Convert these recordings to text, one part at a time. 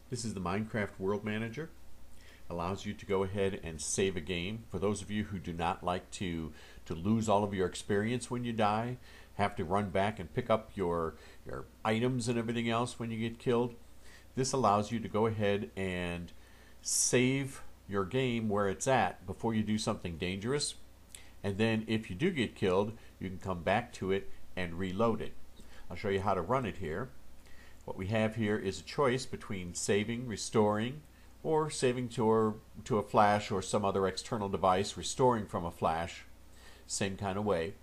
This is the Minecraft World Manager. Allows you to go ahead and save a game. For those of you who do not like to lose all of your experience when you die, have to run back and pick up your items and everything else when you get killed, this allows you to go ahead and save your game where it's at before you do something dangerous. And then if you do get killed, you can come back to it and reload it. I'll show you how to run it here. What we have here is a choice between saving, restoring, or saving to a flash or some other external device, restoring from a flash, same kind of way.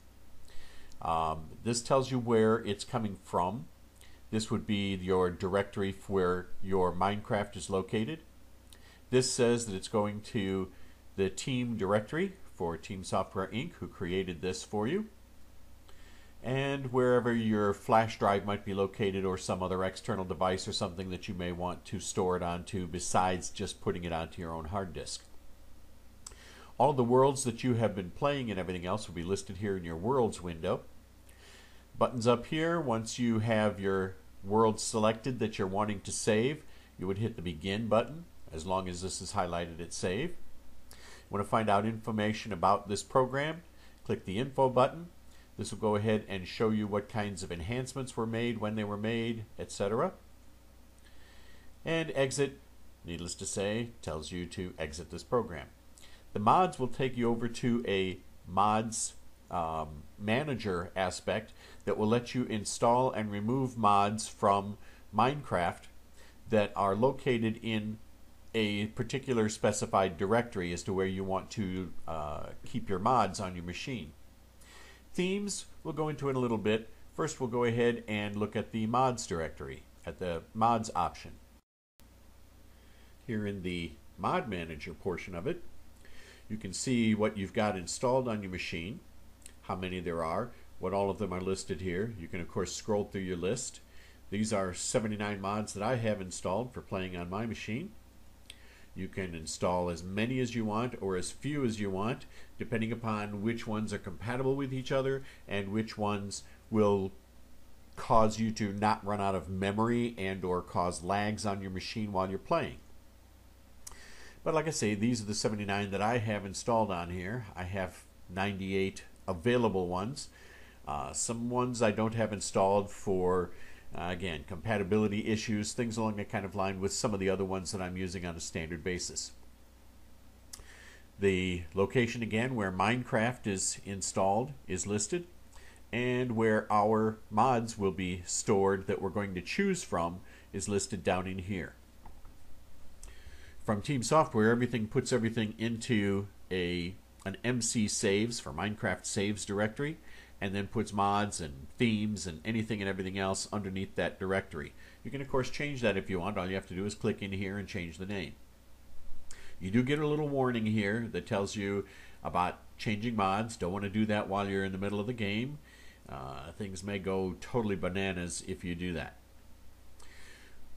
This tells you where it's coming from. This would be your directory where your Minecraft is located. This says that it's going to the team directory for Team Software Inc., who created this for you, and wherever your flash drive might be located or some other external device or something that you may want to store it onto besides just putting it onto your own hard disk. All of the worlds that you have been playing and everything else will be listed here in your worlds window. Buttons up here, once you have your world selected that you're wanting to save, you would hit the begin button. As long as this is highlighted, it's save. You want to find out information about this program, click the info button. This will go ahead and show you what kinds of enhancements were made, when they were made, etc. And exit, needless to say, tells you to exit this program. The mods will take you over to a mods manager aspect that will let you install and remove mods from Minecraft that are located in a particular specified directory as to where you want to keep your mods on your machine. Themes we'll go into in a little bit. First we'll go ahead and look at the mods directory, at the mods option. Here in the mod manager portion of it, you can see what you've got installed on your machine, how many there are, what all of them are listed here. You can of course scroll through your list. These are 79 mods that I have installed for playing on my machine. You can install as many as you want or as few as you want, depending upon which ones are compatible with each other and which ones will cause you to not run out of memory and or cause lags on your machine while you're playing. But like I say, these are the 79 that I have installed on here. I have 98 available ones. Some ones I don't have installed for again, compatibility issues, things along that kind of line with some of the other ones that I'm using on a standard basis. The location again where Minecraft is installed is listed, and where our mods will be stored that we're going to choose from is listed down in here. From Team Software, everything puts everything into an MC Saves for Minecraft Saves directory, and then puts mods and themes and anything and everything else underneath that directory. You can of course change that if you want. All you have to do is click in here and change the name. You do get a little warning here that tells you about changing mods. Don't want to do that while you're in the middle of the game. Things may go totally bananas if you do that.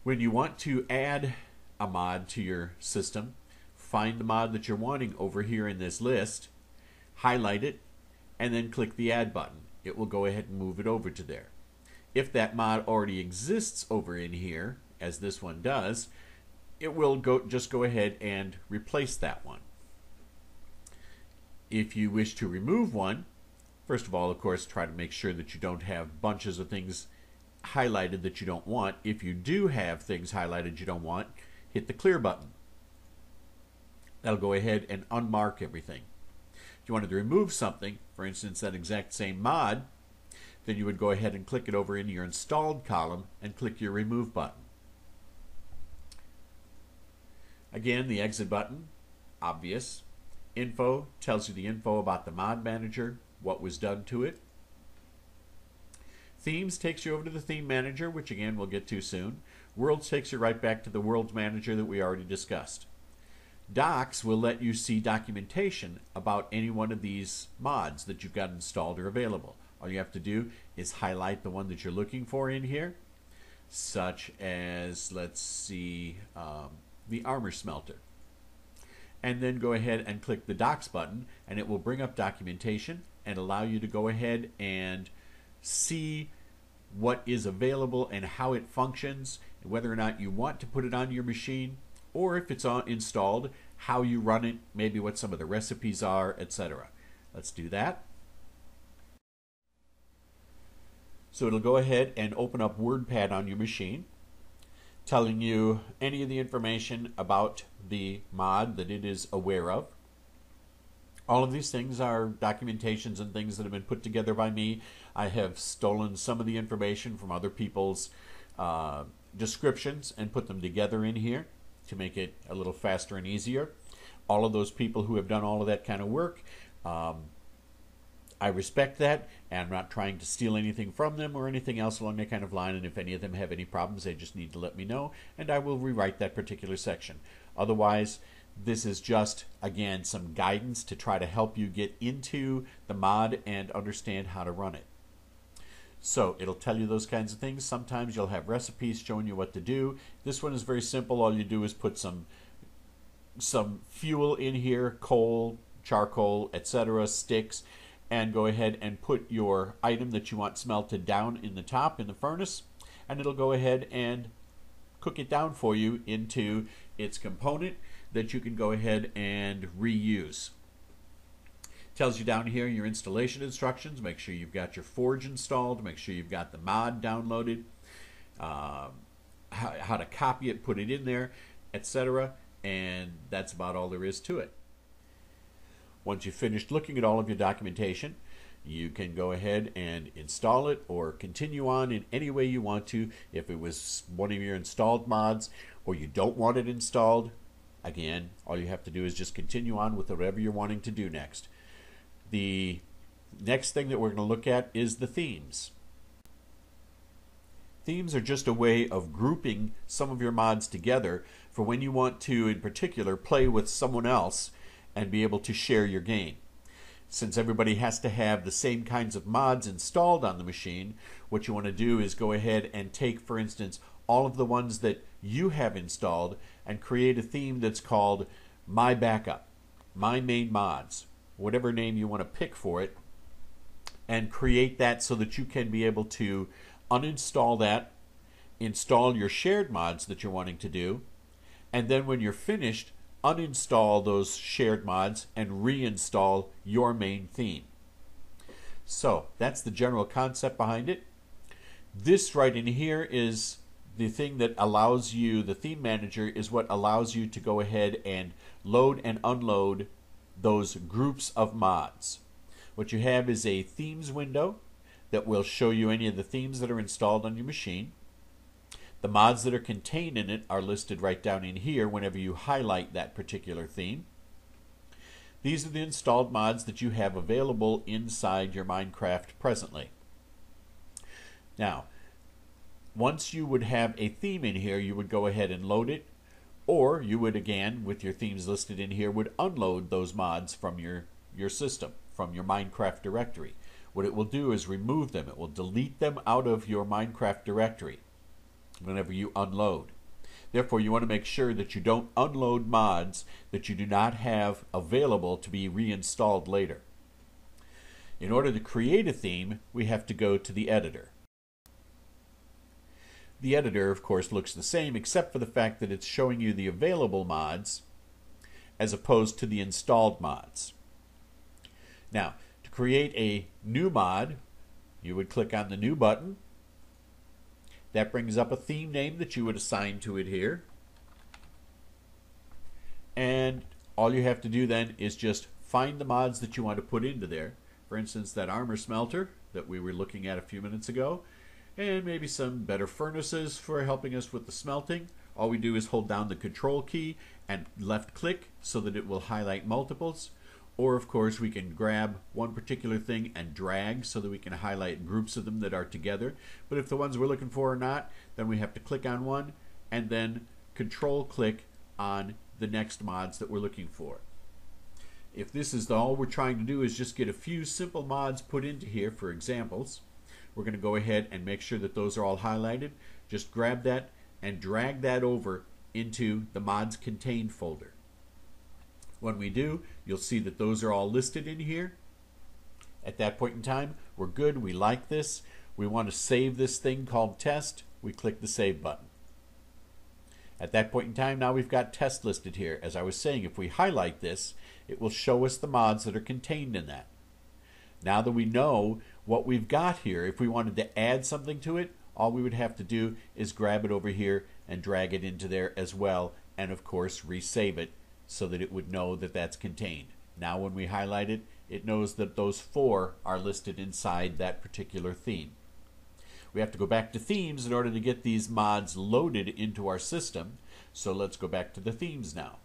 When you want to add a mod to your system, find the mod that you're wanting over here in this list, highlight it, and then click the add button. It will go ahead and move it over to there. If that mod already exists over in here, as this one does, it will just go ahead and replace that one. If you wish to remove one, first of all, of course, try to make sure that you don't have bunches of things highlighted that you don't want. If you do have things highlighted you don't want, hit the clear button. That'll go ahead and unmark everything. If you wanted to remove something, for instance that exact same mod, then you would go ahead and click it over in your installed column and click your remove button. Again, the exit button, obvious. Info tells you the info about the mod manager, what was done to it. Themes takes you over to the theme manager, which again we'll get to soon. Worlds takes you right back to the worlds manager that we already discussed. Docs will let you see documentation about any one of these mods that you've got installed or available. All you have to do is highlight the one that you're looking for in here, such as, let's see, the armor smelter. And then go ahead and click the Docs button, and it will bring up documentation and allow you to go ahead and see what is available and how it functions, whether or not you want to put it on your machine, or if it's installed, how you run it, maybe what some of the recipes are, etc. Let's do that. So it'll go ahead and open up WordPad on your machine, telling you any of the information about the mod that it is aware of. All of these things are documentations and things that have been put together by me. I have stolen some of the information from other people's descriptions and put them together in here to make it a little faster and easier. All of those people who have done all of that kind of work, I respect that, and I'm not trying to steal anything from them or anything else along that kind of line, and if any of them have any problems, they just need to let me know, and I will rewrite that particular section. Otherwise, this is just, again, some guidance to try to help you get into the mod and understand how to run it. So it'll tell you those kinds of things. Sometimes you'll have recipes showing you what to do. This one is very simple. All you do is put some fuel in here, coal, charcoal, etc., sticks, and go ahead and put your item that you want smelted down in the top in the furnace, and it'll go ahead and cook it down for you into its component that you can go ahead and reuse. Tells you down here your installation instructions. Make sure you've got your forge installed, make sure you've got the mod downloaded, how to copy it, put it in there, etc. And that's about all there is to it. Once you've finished looking at all of your documentation, you can go ahead and install it or continue on in any way you want to. If it was one of your installed mods or you don't want it installed, again, all you have to do is just continue on with whatever you're wanting to do next. The next thing that we're going to look at is the themes. Themes are just a way of grouping some of your mods together for when you want to, in particular, play with someone else and be able to share your game. Since everybody has to have the same kinds of mods installed on the machine, what you want to do is go ahead and take, for instance, all of the ones that you have installed and create a theme that's called My Backup, My Main Mods, whatever name you want to pick for it, and create that so that you can be able to uninstall that, install your shared mods that you're wanting to do, and then when you're finished, uninstall those shared mods and reinstall your main theme. So that's the general concept behind it. This right in here is the thing that allows you, the theme manager is what allows you to go ahead and load and unload those groups of mods. What you have is a themes window that will show you any of the themes that are installed on your machine. The mods that are contained in it are listed right down in here whenever you highlight that particular theme. These are the installed mods that you have available inside your Minecraft presently. Now, once you would have a theme in here, you would go ahead and load it, or you would, again, with your themes listed in here, would unload those mods from your system, from your Minecraft directory. What it will do is remove them. It will delete them out of your Minecraft directory whenever you unload. Therefore, you want to make sure that you don't unload mods that you do not have available to be reinstalled later. In order to create a theme, we have to go to the editor. The editor, of course, looks the same except for the fact that it's showing you the available mods as opposed to the installed mods. Now, to create a new mod, you would click on the New button. That brings up a theme name that you would assign to it here. And all you have to do then is just find the mods that you want to put into there. For instance, that armor smelter that we were looking at a few minutes ago, and maybe some better furnaces for helping us with the smelting. All we do is hold down the control key and left click so that it will highlight multiples. Or of course we can grab one particular thing and drag so that we can highlight groups of them that are together. But if the ones we're looking for are not, then we have to click on one and then control click on the next mods that we're looking for. If this is all we're trying to do is just get a few simple mods put into here for examples, we're going to go ahead and make sure that those are all highlighted. Just grab that and drag that over into the mods contained folder. When we do, you'll see that those are all listed in here. At that point in time, we're good. We like this. We want to save this thing called test. We click the save button. At that point in time, now we've got test listed here. As I was saying, if we highlight this, it will show us the mods that are contained in that. Now that we know what we've got here, if we wanted to add something to it, all we would have to do is grab it over here and drag it into there as well, and of course resave it so that it would know that that's contained. Now when we highlight it, it knows that those 4 are listed inside that particular theme. We have to go back to themes in order to get these mods loaded into our system, so let's go back to the themes now.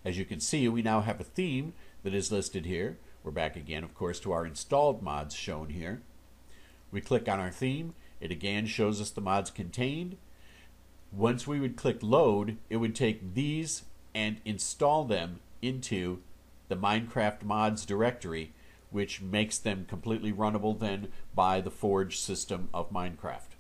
As you can see, we now have a theme that is listed here. We're back again, of course, to our installed mods shown here. We click on our theme. It again shows us the mods contained. Once we would click load, it would take these and install them into the Minecraft mods directory, which makes them completely runnable then by the Forge system of Minecraft.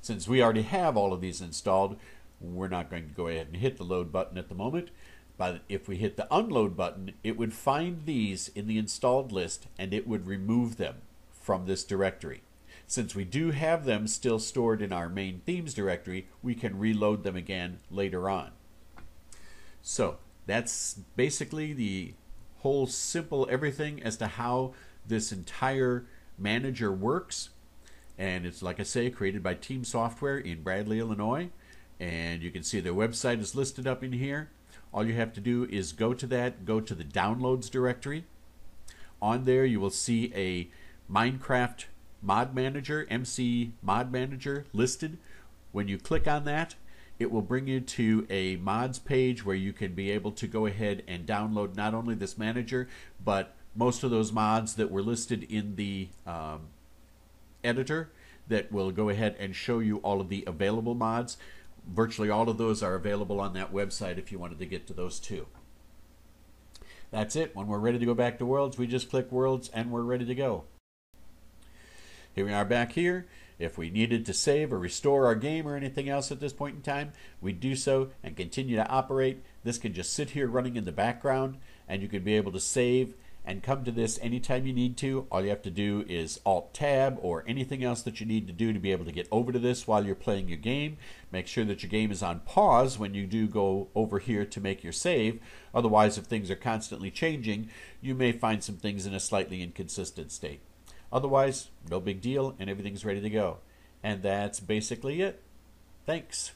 Since we already have all of these installed, we're not going to go ahead and hit the load button at the moment. But if we hit the unload button, it would find these in the installed list and it would remove them from this directory. Since we do have them still stored in our main themes directory, we can reload them again later on. So that's basically the whole simple everything as to how this entire manager works. And it's, like I say, created by Team Software in Bradley, Illinois. And you can see their website is listed up in here. All you have to do is go to that, go to the downloads directory. On there you will see a Minecraft Mod Manager, MC Mod Manager listed. When you click on that, it will bring you to a mods page where you can be able to go ahead and download not only this manager, but most of those mods that were listed in the editor that will go ahead and show you all of the available mods. Virtually all of those are available on that website if you wanted to get to those too. That's it. When we're ready to go back to Worlds, we just click Worlds and we're ready to go. Here we are back here. If we needed to save or restore our game or anything else at this point in time, we do so and continue to operate. This can just sit here running in the background and you can be able to save and come to this anytime you need to. All you have to do is Alt-Tab or anything else that you need to do to be able to get over to this while you're playing your game. Make sure that your game is on pause when you do go over here to make your save. Otherwise, if things are constantly changing, you may find some things in a slightly inconsistent state. Otherwise, no big deal and everything's ready to go. And that's basically it. Thanks.